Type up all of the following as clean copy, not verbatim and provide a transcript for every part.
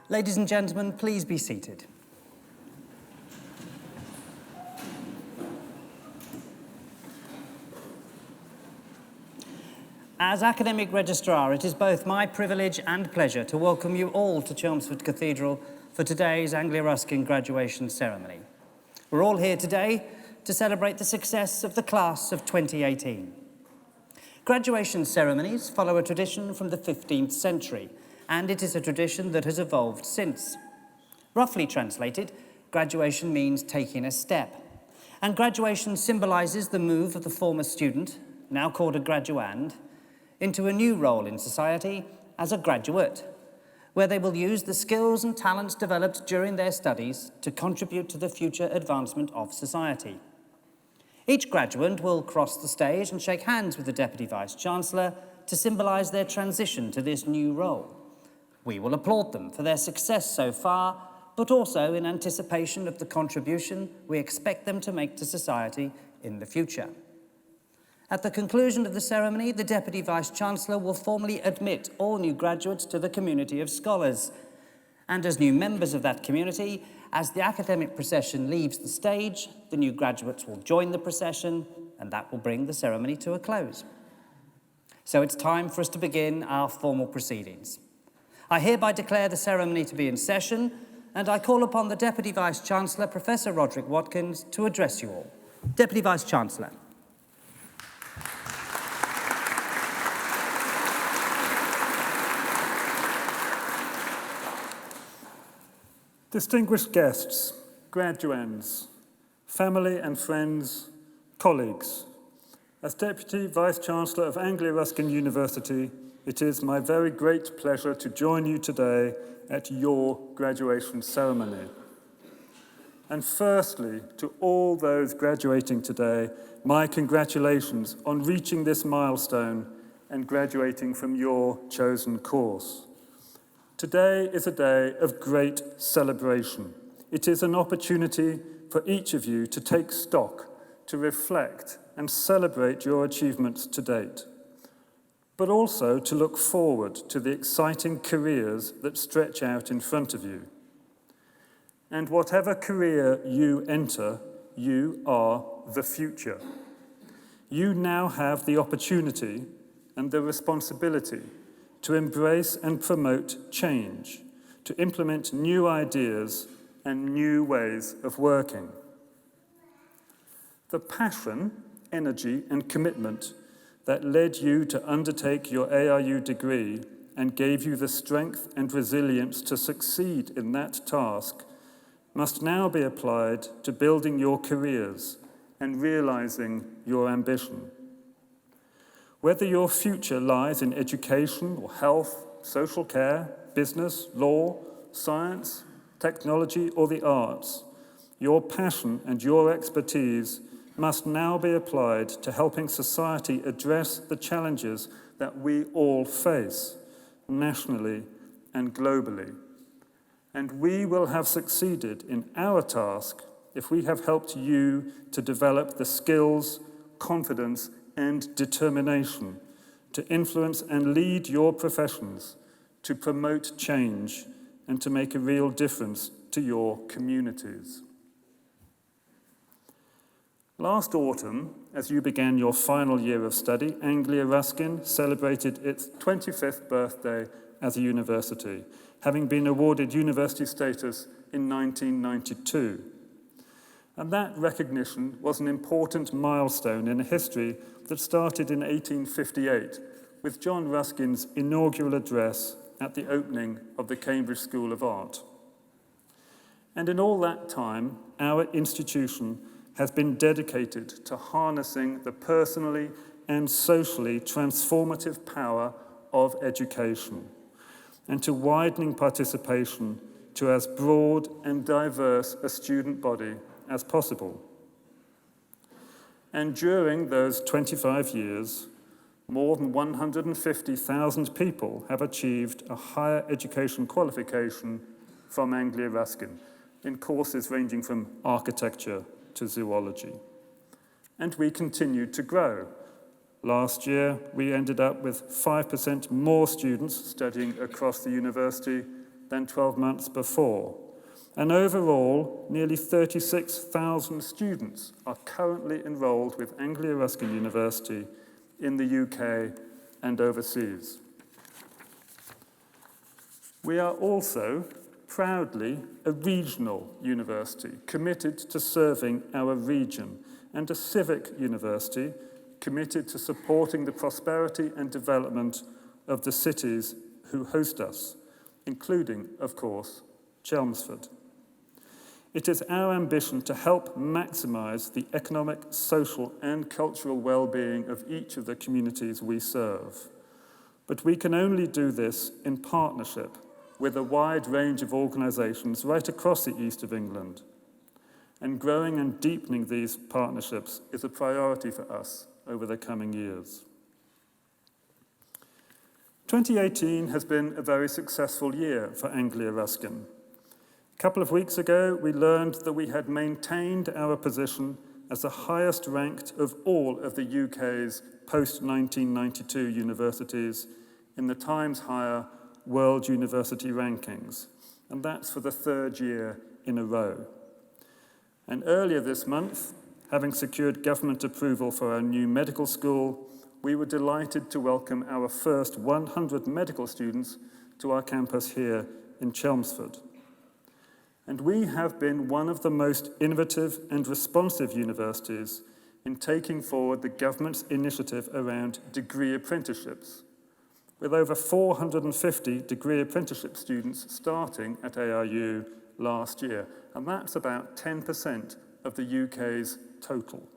Ladies and gentlemen, please be seated. As Academic Registrar, it is both my privilege and pleasure to welcome you all to Chelmsford Cathedral for today's Anglia Ruskin graduation ceremony. We're all here today to celebrate the success of the class of 2018. Graduation ceremonies follow a tradition from the 15th century, and it is a tradition that has evolved since. Roughly translated, graduation means taking a step, and graduation symbolises the move of the former student, now called a graduand, into a new role in society as a graduate, where they will use the skills and talents developed during their studies to contribute to the future advancement of society. Each graduand will cross the stage and shake hands with the Deputy Vice-Chancellor to symbolise their transition to this new role. We will applaud them for their success so far, but also in anticipation of the contribution we expect them to make to society in the future. At the conclusion of the ceremony, the Deputy Vice-Chancellor will formally admit all new graduates to the community of scholars. And as new members of that community, as the academic procession leaves the stage, the new graduates will join the procession, and that will bring the ceremony to a close. So it's time for us to begin our formal proceedings. I hereby declare the ceremony to be in session, and I call upon the Deputy Vice-Chancellor, Professor Roderick Watkins, to address you all. Deputy Vice-Chancellor. Distinguished guests, graduands, family and friends, colleagues, as Deputy Vice-Chancellor of Anglia Ruskin University, it is my very great pleasure to join you today at your graduation ceremony. And firstly, to all those graduating today, my congratulations on reaching this milestone and graduating from your chosen course. Today is a day of great celebration. It is an opportunity for each of you to take stock, to reflect and celebrate your achievements to date, but also to look forward to the exciting careers that stretch out in front of you. And whatever career you enter, you are the future. You now have the opportunity and the responsibility to embrace and promote change, to implement new ideas and new ways of working. The passion, energy, and commitment that led you to undertake your ARU degree and gave you the strength and resilience to succeed in that task must now be applied to building your careers and realizing your ambition. Whether your future lies in education or health, social care, business, law, science, technology, or the arts, your passion and your expertise must now be applied to helping society address the challenges that we all face, nationally and globally. And we will have succeeded in our task if we have helped you to develop the skills, confidence, and determination to influence and lead your professions, to promote change, and to make a real difference to your communities. Last autumn, as you began your final year of study, Anglia Ruskin celebrated its 25th birthday as a university, having been awarded university status in 1992. And that recognition was an important milestone in a history that started in 1858 with John Ruskin's inaugural address at the opening of the Cambridge School of Art. And in all that time, our institution has been dedicated to harnessing the personally and socially transformative power of education and to widening participation to as broad and diverse a student body as possible. And during those 25 years, more than 150,000 people have achieved a higher education qualification from Anglia Ruskin in courses ranging from architecture to zoology. And we continue to grow. Last year, we ended up with 5% more students studying across the university than 12 months before. And overall, nearly 36,000 students are currently enrolled with Anglia Ruskin University in the UK and overseas. We are also proudly a regional university committed to serving our region and a civic university committed to supporting the prosperity and development of the cities who host us, including, of course, Chelmsford. It is our ambition to help maximise the economic, social and cultural well-being of each of the communities we serve. But we can only do this in partnership with a wide range of organisations right across the east of England. And growing and deepening these partnerships is a priority for us over the coming years. 2018 has been a very successful year for Anglia Ruskin. A couple of weeks ago, we learned that we had maintained our position as the highest ranked of all of the UK's post-1992 universities in the Times Higher World University Rankings, and that's for the third year in a row. And earlier this month, having secured government approval for our new medical school, we were delighted to welcome our first 100 medical students to our campus here in Chelmsford. And we have been one of the most innovative and responsive universities in taking forward the government's initiative around degree apprenticeships, with over 450 degree apprenticeship students starting at ARU last year, and that's about 10% of the UK's total.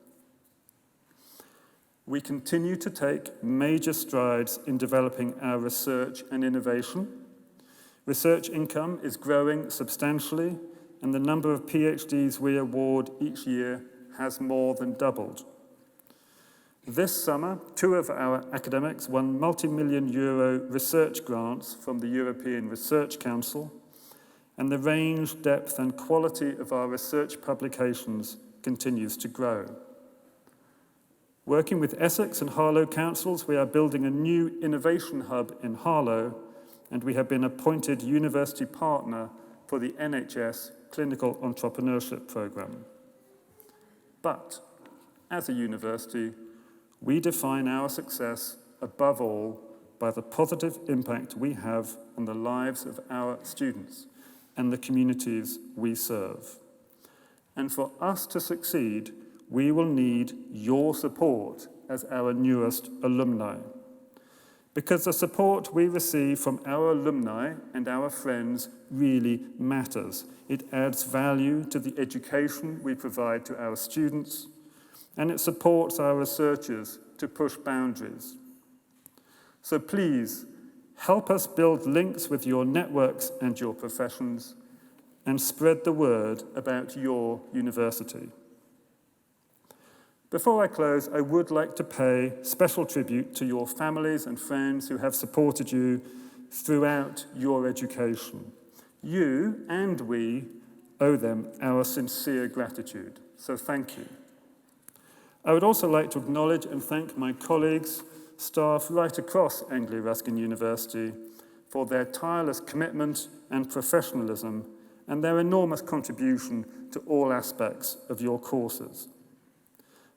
We continue to take major strides in developing our research and innovation. Research income is growing substantially, and the number of PhDs we award each year has more than doubled. This summer, 2 of our academics won multi-million euro research grants from the European Research Council, and the range, depth, and quality of our research publications continues to grow. Working with Essex and Harlow councils, we are building a new innovation hub in Harlow, and we have been appointed university partner for the NHS Clinical Entrepreneurship Programme. But as a university, we define our success above all by the positive impact we have on the lives of our students and the communities we serve. And for us to succeed, we will need your support as our newest alumni. Because the support we receive from our alumni and our friends really matters. It adds value to the education we provide to our students, and it supports our researchers to push boundaries. So please, help us build links with your networks and your professions, and spread the word about your university. Before I close, I would like to pay special tribute to your families and friends who have supported you throughout your education. You and we owe them our sincere gratitude, so thank you. I would also like to acknowledge and thank my colleagues, staff right across Anglia Ruskin University for their tireless commitment and professionalism and their enormous contribution to all aspects of your courses.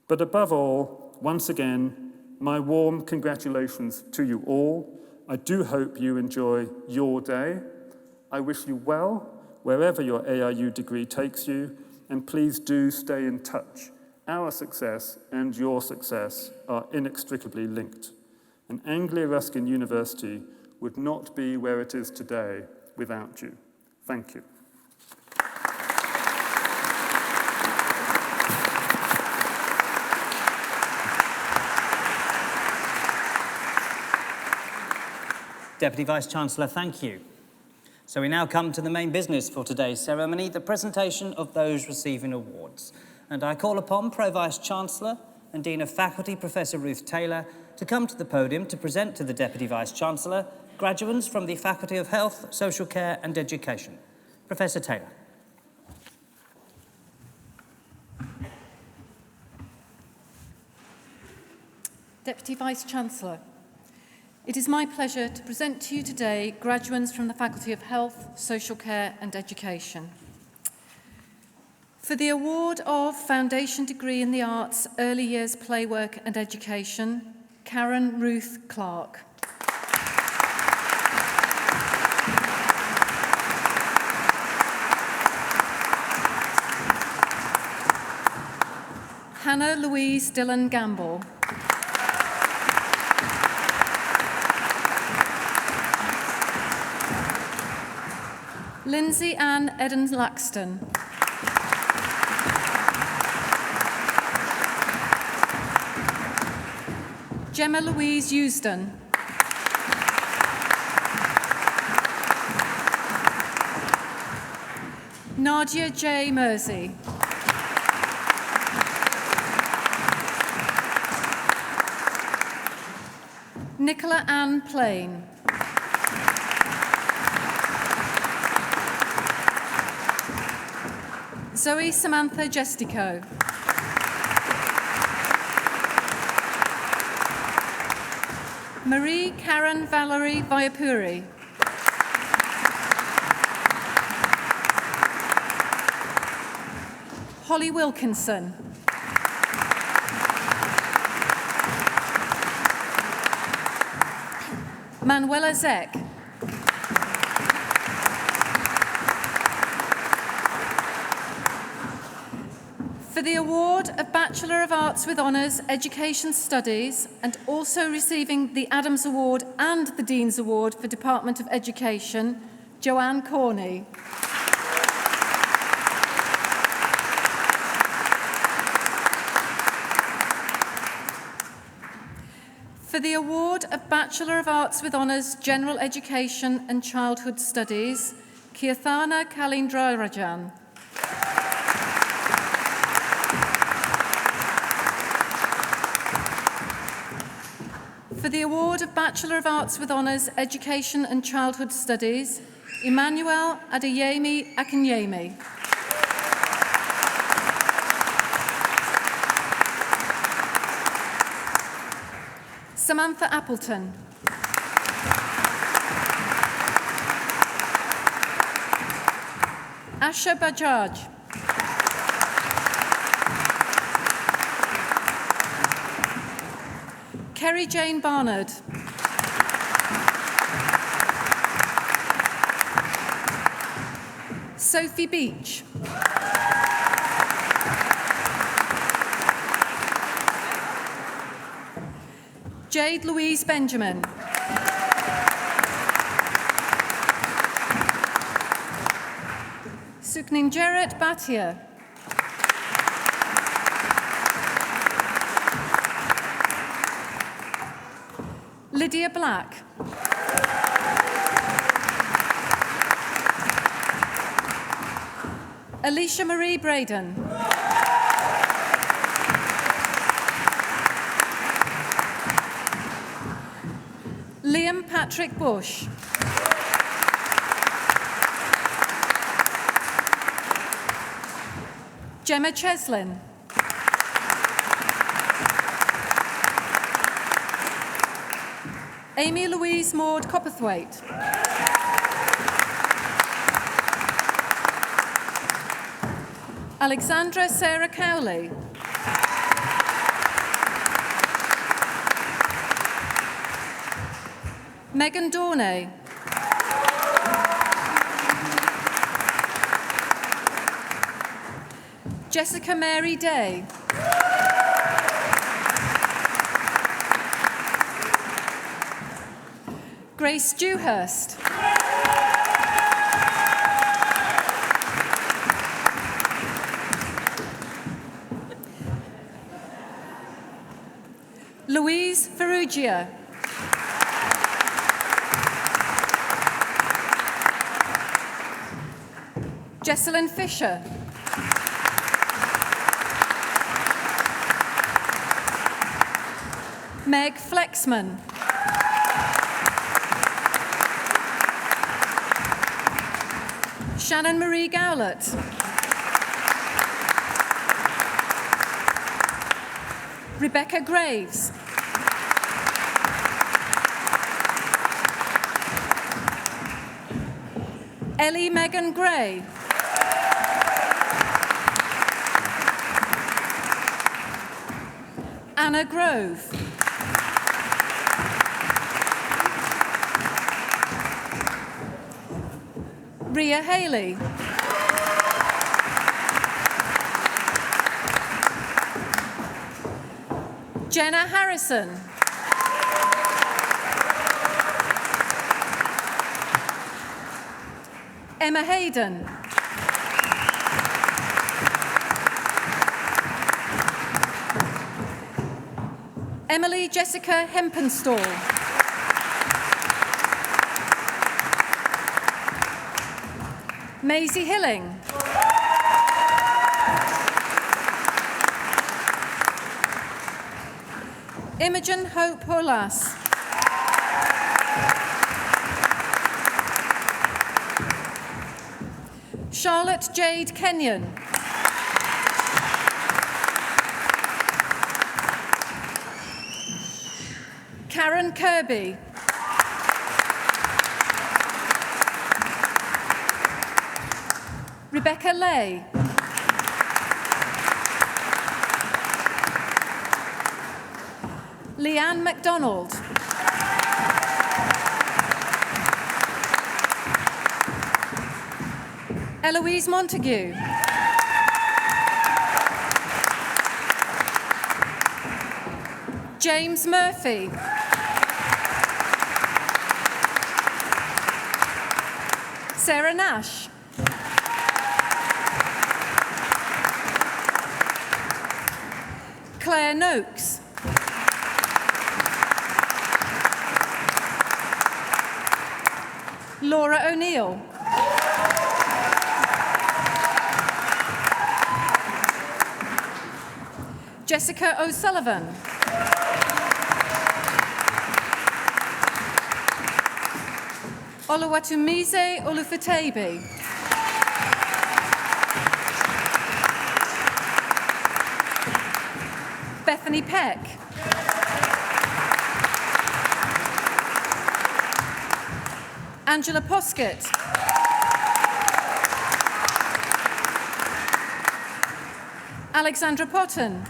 But above all, once again, my warm congratulations to you all. I do hope you enjoy your day. I wish you well wherever your ARU degree takes you, and please do stay in touch. Our success and your success are inextricably linked, and Anglia Ruskin University would not be where it is today without you. Thank you. Deputy Vice-Chancellor, thank you. So we now come to the main business for today's ceremony, the presentation of those receiving awards. And I call upon Pro-Vice-Chancellor and Dean of Faculty, Professor Ruth Taylor, to come to the podium to present to the Deputy Vice-Chancellor graduates from the Faculty of Health, Social Care and Education. Professor Taylor. Deputy Vice-Chancellor, it is my pleasure to present to you today graduates from the Faculty of Health, Social Care and Education. For the award of Foundation Degree in the Arts, Early Years Playwork and Education, Karen Ruth Clark. Hannah Louise Dillon Gamble. Lindsay Ann Eden Laxton. Gemma Louise Eusden. Nadia J. Mersey. Nicola Ann Plain. Zoe Samantha Gestico. Marie Karen Valerie Vayapuri. Holly Wilkinson. Manuela Zek. For the award of Bachelor of Arts with Honours, Education Studies, and also receiving the Adams Award and the Dean's Award for Department of Education, Joanne Corney. For the award of Bachelor of Arts with Honours, General Education and Childhood Studies, Kirthana Kalindrarajan. For the award of Bachelor of Arts with Honours, Education and Childhood Studies, Emmanuel Adeyemi Akinyemi. Samantha Appleton. Asha Bajaj. Kerry Jane Barnard. Sophie Beach. Jade Louise Benjamin. Sukninjeret Bhatia. Lydia Black. Alicia Marie Braden. Liam Patrick Bush. Gemma Cheslin. Amy Louise Maud Copperthwaite. Alexandra Sarah Cowley. Megan Dornay. Jessica Mary Day. Grace Dewhurst. Louise Ferrugia. Jesselyn Fisher. Meg Flexman. Shannon Marie Gowlett. Rebecca Graves. Ellie Megan Gray. Anna Grove. Ria Haley. Jenna Harrison. Emma Hayden. Emily Jessica Hempenstall. Maisie Hilling. Imogen Hope Holas. Charlotte Jade Kenyon. Karen Kirby. Rebecca Lay. Leanne MacDonald. Eloise Montague. James Murphy. Sarah Nash. Claire Noakes. Laura O'Neill. Jessica O'Sullivan. Oluwatumize Olufetebi. Bethany Peck. Angela Poskett. Alexandra Potton.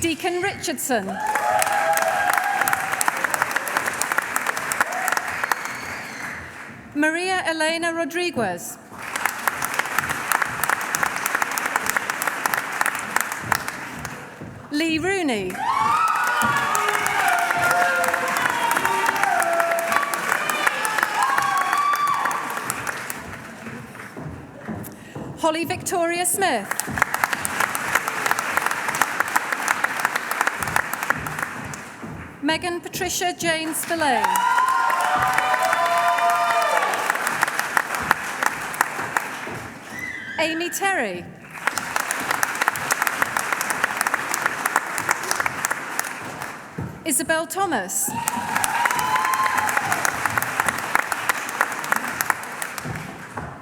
Deacon Richardson. Maria Elena Rodriguez. Lee Rooney. Holly Victoria Smith. Megan Patricia Jane Spillane. Amy Terry. Isabel Thomas.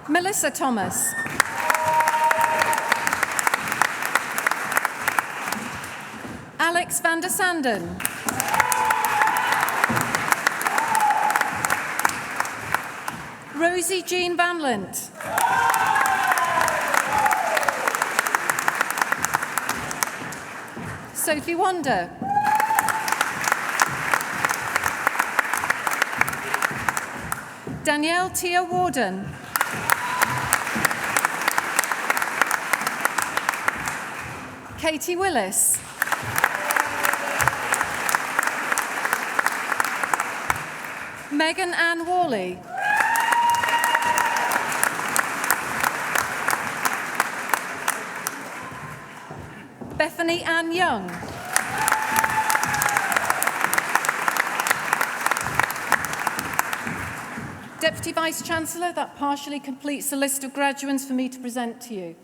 Melissa Thomas. Alex van der Sanden. Rosie Jean Van Lint. Sophie Wonder. Danielle Tia Warden. Katie Willis. Megan Ann Worley. Bethany Ann Young. Deputy Vice-Chancellor, that partially completes the list of graduands for me to present to you.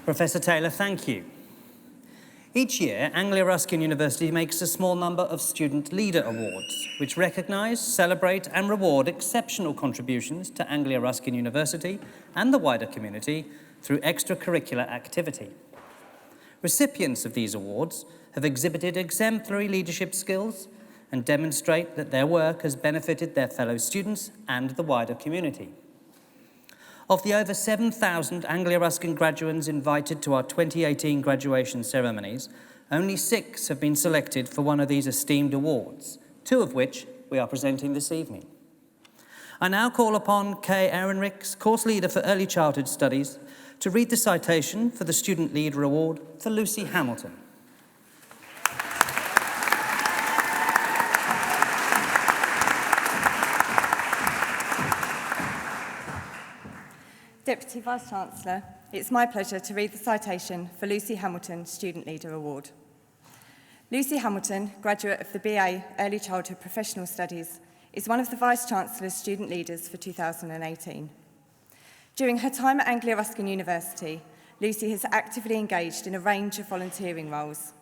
Professor Taylor, thank you. Each year, Anglia Ruskin University makes a small number of Student Leader Awards, which recognise, celebrate and reward exceptional contributions to Anglia Ruskin University and the wider community through extracurricular activity. Recipients of these awards have exhibited exemplary leadership skills and demonstrate that their work has benefited their fellow students and the wider community. Of the over 7,000 Anglia Ruskin graduands invited to our 2018 graduation ceremonies, only 6 have been selected for one of these esteemed awards, 2 of which we are presenting this evening. I now call upon Kay Ehrenrichs, Course Leader for Early Childhood Studies, to read the citation for the Student Leader Award for Lucy Hamilton. Deputy Vice-Chancellor, it's my pleasure to read the citation for Lucy Hamilton Student Leader Award. Lucy Hamilton, graduate of the BA Early Childhood Professional Studies, is one of the Vice-Chancellor's student leaders for 2018. During her time at Anglia Ruskin University, Lucy has actively engaged in a range of volunteering roles.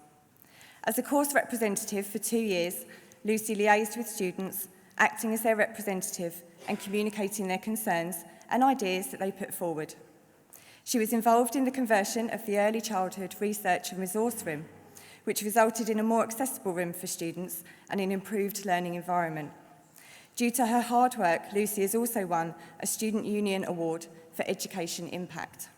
As a course representative for 2 years, Lucy liaised with students, acting as their representative and communicating their concerns and ideas that they put forward. She was involved in the conversion of the Early Childhood Research and Resource Room, which resulted in a more accessible room for students and an improved learning environment. Due to her hard work, Lucy has also won a Student Union Award for Education Impact.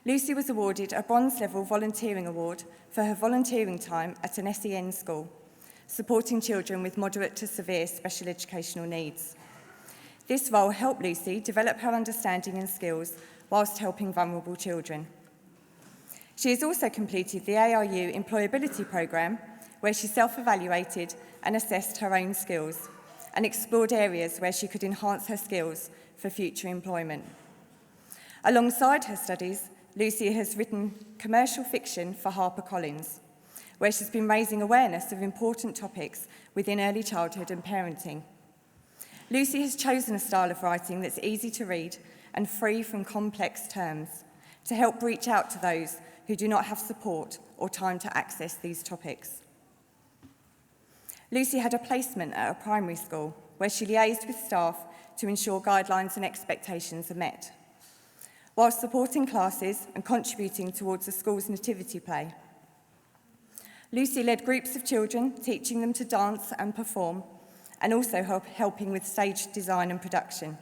Lucy was awarded a Bronze Level Volunteering Award for her volunteering time at an SEN school, supporting children with moderate to severe special educational needs. This role helped Lucy develop her understanding and skills whilst helping vulnerable children. She has also completed the ARU Employability Programme, where she self-evaluated and assessed her own skills and explored areas where she could enhance her skills for future employment. Alongside her studies, Lucy has written commercial fiction for HarperCollins, where she's been raising awareness of important topics within early childhood and parenting. Lucy has chosen a style of writing that's easy to read and free from complex terms to help reach out to those who do not have support or time to access these topics. Lucy had a placement at a primary school where she liaised with staff to ensure guidelines and expectations are met, whilst supporting classes and contributing towards the school's nativity play. Lucy led groups of children, teaching them to dance and perform, and also helping with stage design and production.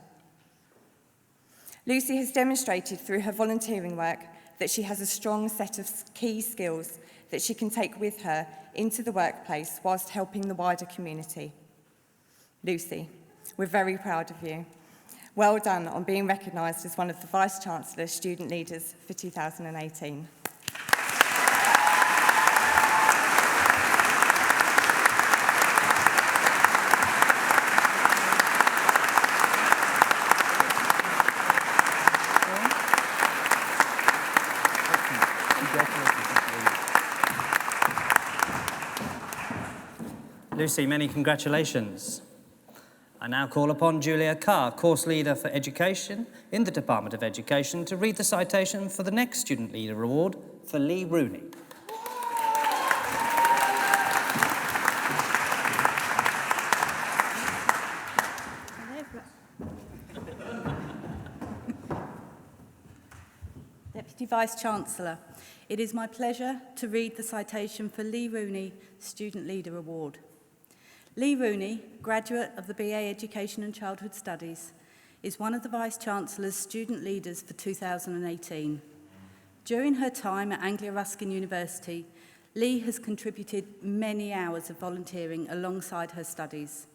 Lucy has demonstrated through her volunteering work that she has a strong set of key skills that she can take with her into the workplace whilst helping the wider community. Lucy, we're very proud of you. Well done on being recognised as one of the Vice-Chancellor's student leaders for 2018. Lucy, many congratulations. I now call upon Julia Carr, Course Leader for Education in the Department of Education, to read the citation for the next Student Leader Award for Lee Rooney. Deputy Vice-Chancellor, it is my pleasure to read the citation for Lee Rooney Student Leader Award. Lee Rooney, graduate of the BA Education and Childhood Studies, is one of the Vice-Chancellor's student leaders for 2018. During her time at Anglia Ruskin University, Lee has contributed many hours of volunteering alongside her studies.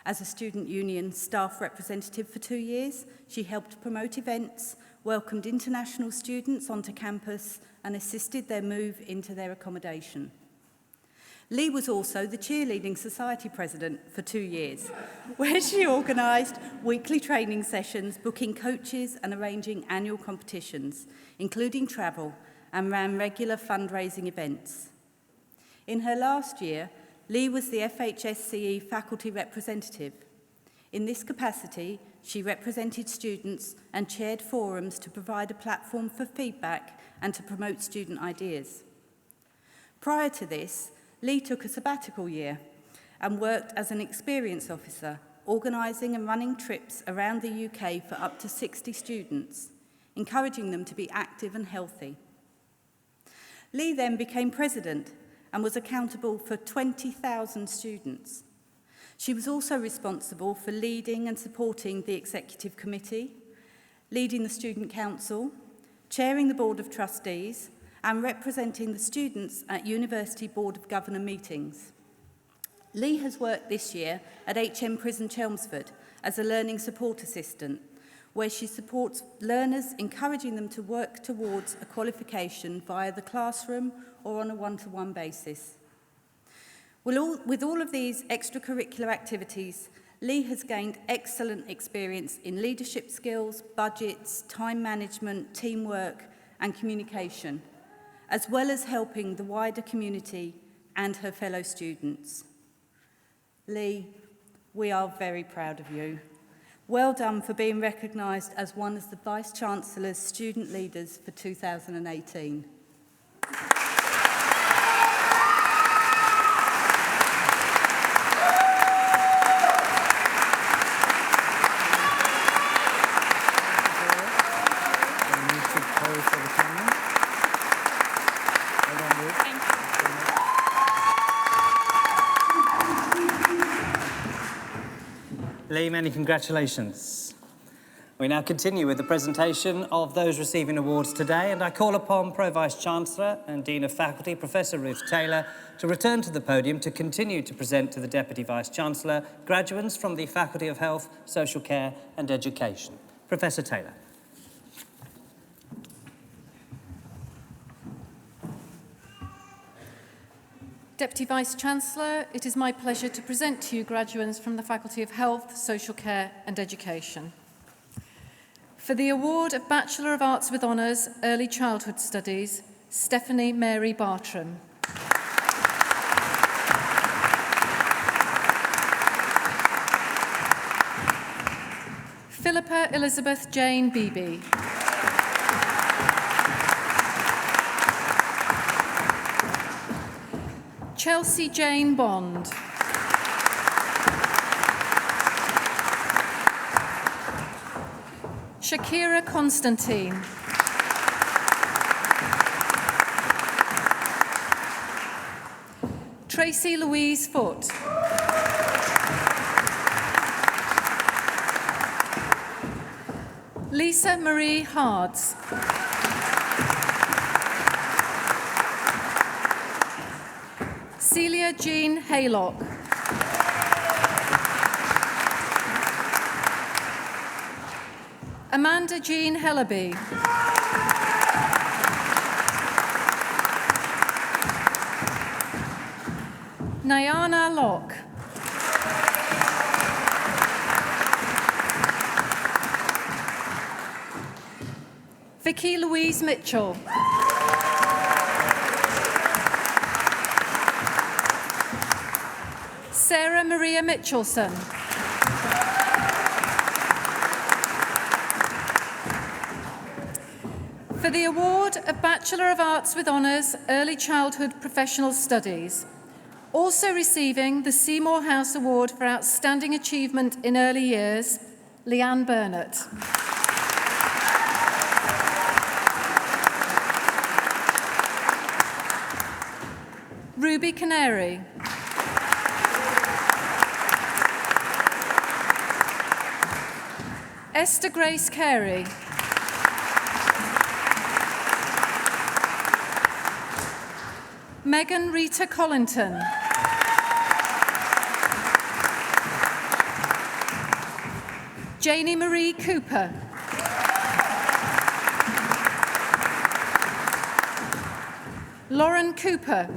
As a student union staff representative for 2 years, she helped promote events, welcomed international students onto campus, and assisted their move into their accommodation. Lee was also the Cheerleading Society President for 2 years, where she organised weekly training sessions, booking coaches and arranging annual competitions, including travel, and ran regular fundraising events. In her last year, Lee was the FHSCE faculty representative. In this capacity, she represented students and chaired forums to provide a platform for feedback and to promote student ideas. Prior to this, Lee took a sabbatical year and worked as an experience officer, organising and running trips around the UK for up to 60 students, encouraging them to be active and healthy. Lee then became president and was accountable for 20,000 students. She was also responsible for leading and supporting the executive committee, leading the student council, chairing the board of trustees, and representing the students at University Board of Governor meetings. Lee has worked this year at HM Prison Chelmsford as a learning support assistant, where she supports learners, encouraging them to work towards a qualification via the classroom or on a one-to-one basis. With all of these extracurricular activities, Lee has gained excellent experience in leadership skills, budgets, time management, teamwork, and communication, as well as helping the wider community and her fellow students. Lee, we are very proud of you. Well done for being recognised as one of the Vice-Chancellor's student leaders for 2018. Lee, many congratulations. We now continue with the presentation of those receiving awards today, and I call upon Pro-Vice-Chancellor and Dean of Faculty, Professor Ruth Taylor, to return to the podium to continue to present to the Deputy Vice-Chancellor graduates from the Faculty of Health, Social Care and Education. Professor Taylor. Deputy Vice-Chancellor, it is my pleasure to present to you graduates from the Faculty of Health, Social Care and Education. For the award of Bachelor of Arts with Honours, Early Childhood Studies, Stephanie Mary Bartram. Philippa Elizabeth Jane Beebe. Chelsea Jane Bond. Shakira Constantine. Tracy Louise Foote. Lisa Marie Hards. Celia Jean Haylock. Amanda Jean Hellaby. Nyana Locke. Vicky Louise Mitchell. Sarah Maria Mitchelson. For the award of Bachelor of Arts with Honours, Early Childhood Professional Studies, also receiving the Seymour House Award for Outstanding Achievement in Early Years, Leanne Burnett. Ruby Canary. Esther Grace Carey. Megan Rita Collington. Janie Marie Cooper. Lauren Cooper.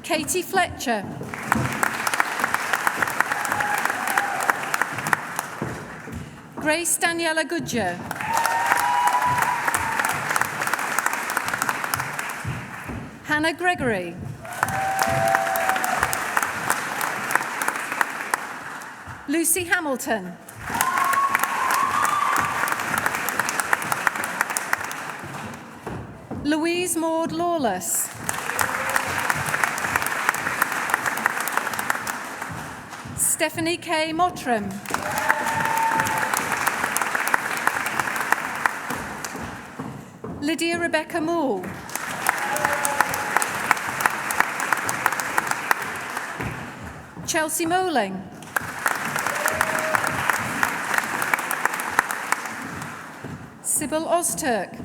Katie Fletcher. Grace Daniela Goodyear. Hannah Gregory. Lucy Hamilton. Louise Maud Lawless. Stephanie K. Mottram. Lydia Rebecca Moore. Chelsea Moling. Sybil Ozturk.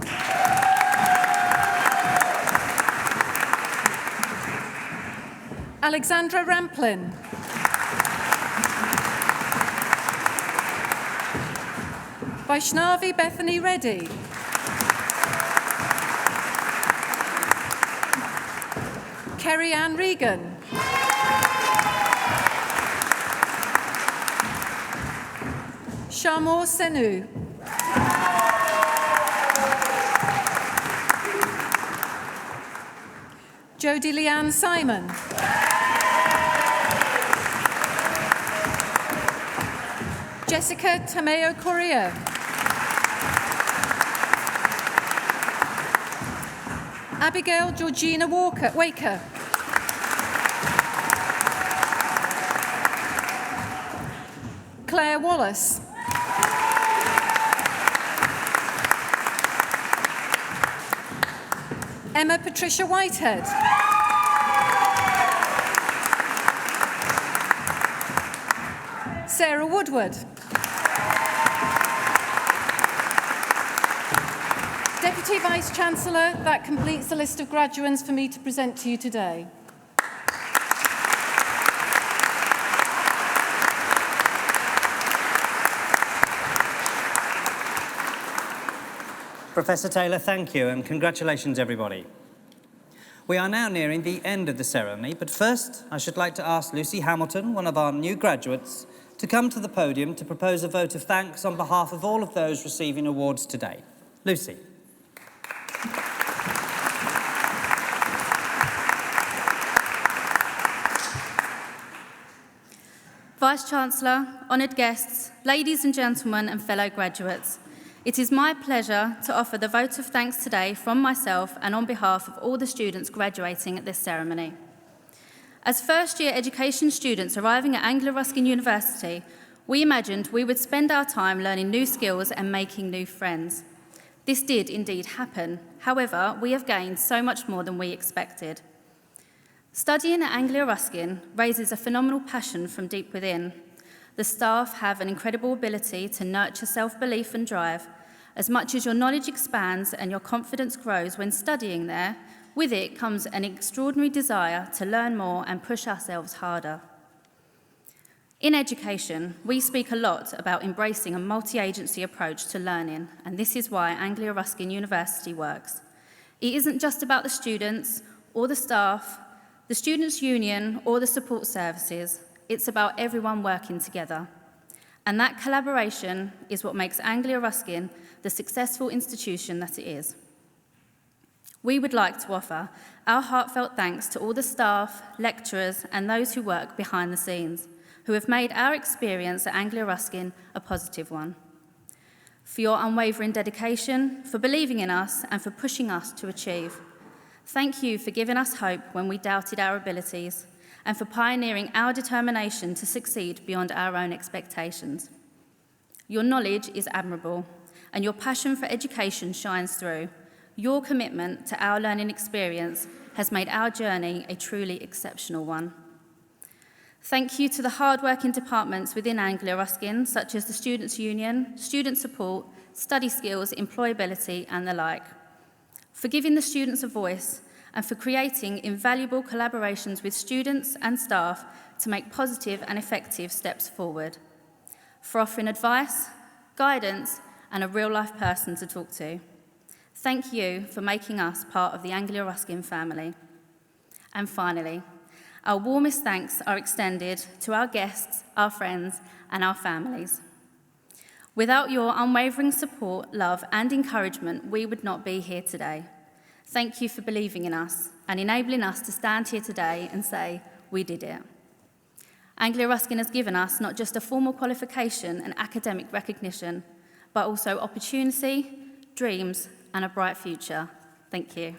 Alexandra Ramplin. Vaishnavi Bethany Reddy. Kerry Ann Regan. Shamor Senu. Jodie Leanne Simon. Jessica Tameo Correa. Abigail Georgina Waker. Claire Wallace. Emma Patricia Whitehead. Sarah Woodward. Deputy Vice-Chancellor, that completes the list of graduands for me to present to you today. Professor Taylor, thank you, and congratulations, everybody. We are now nearing the end of the ceremony, but first I should like to ask Lucy Hamilton, one of our new graduates, to come to the podium to propose a vote of thanks on behalf of all of those receiving awards today. Lucy. Vice-Chancellor, honoured guests, ladies and gentlemen and fellow graduates, it is my pleasure to offer the vote of thanks today from myself and on behalf of all the students graduating at this ceremony. As first-year education students arriving at Anglia Ruskin University, we imagined we would spend our time learning new skills and making new friends. This did indeed happen. However, we have gained so much more than we expected. Studying at Anglia Ruskin raises a phenomenal passion from deep within. The staff have an incredible ability to nurture self-belief and drive. As much as your knowledge expands and your confidence grows when studying there, with it comes an extraordinary desire to learn more and push ourselves harder. In education, we speak a lot about embracing a multi-agency approach to learning, and this is why Anglia Ruskin University works. It isn't just about the students or the staff, the students' union or the support services. It's about everyone working together. And that collaboration is what makes Anglia Ruskin the successful institution that it is. We would like to offer our heartfelt thanks to all the staff, lecturers, and those who work behind the scenes, who have made our experience at Anglia Ruskin a positive one. For your unwavering dedication, for believing in us, and for pushing us to achieve. Thank you for giving us hope when we doubted our abilities, and for pioneering our determination to succeed beyond our own expectations. Your knowledge is admirable, and your passion for education shines through. Your commitment to our learning experience has made our journey a truly exceptional one. Thank you to the hard-working departments within Anglia Ruskin, such as the Students' Union, Student Support, Study Skills, Employability, and the like, for giving the students a voice and for creating invaluable collaborations with students and staff to make positive and effective steps forward, for offering advice, guidance, and a real-life person to talk to. Thank you for making us part of the Anglia Ruskin family. And finally, our warmest thanks are extended to our guests, our friends, and our families. Without your unwavering support, love, and encouragement, we would not be here today. Thank you for believing in us and enabling us to stand here today and say, we did it. Anglia Ruskin has given us not just a formal qualification and academic recognition, but also opportunity, dreams, and a bright future. Thank you.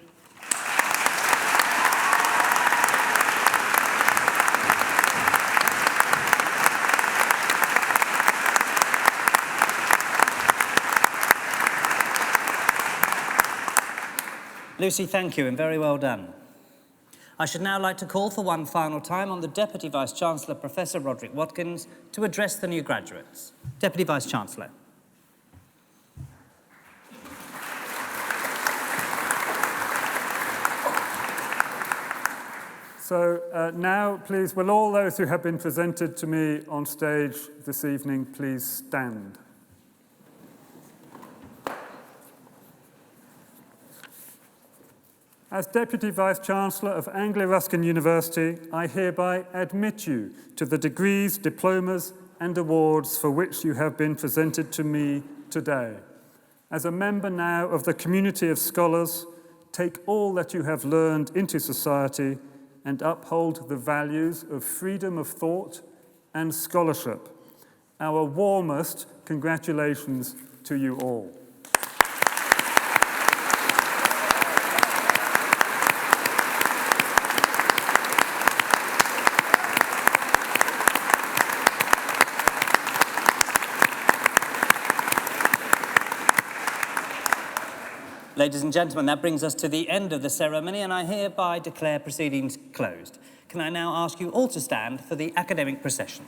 Lucy, thank you, and very well done. I should now like to call for one final time on the Deputy Vice-Chancellor, Professor Roderick Watkins, to address the new graduates. Deputy Vice-Chancellor. So now, please, will all those who have been presented to me on stage this evening please stand? As Deputy Vice-Chancellor of Anglia Ruskin University, I hereby admit you to the degrees, diplomas, and awards for which you have been presented to me today. As a member now of the community of scholars, take all that you have learned into society and uphold the values of freedom of thought and scholarship. Our warmest congratulations to you all. Ladies and gentlemen, that brings us to the end of the ceremony, and I hereby declare proceedings closed. Can I now ask you all to stand for the academic procession?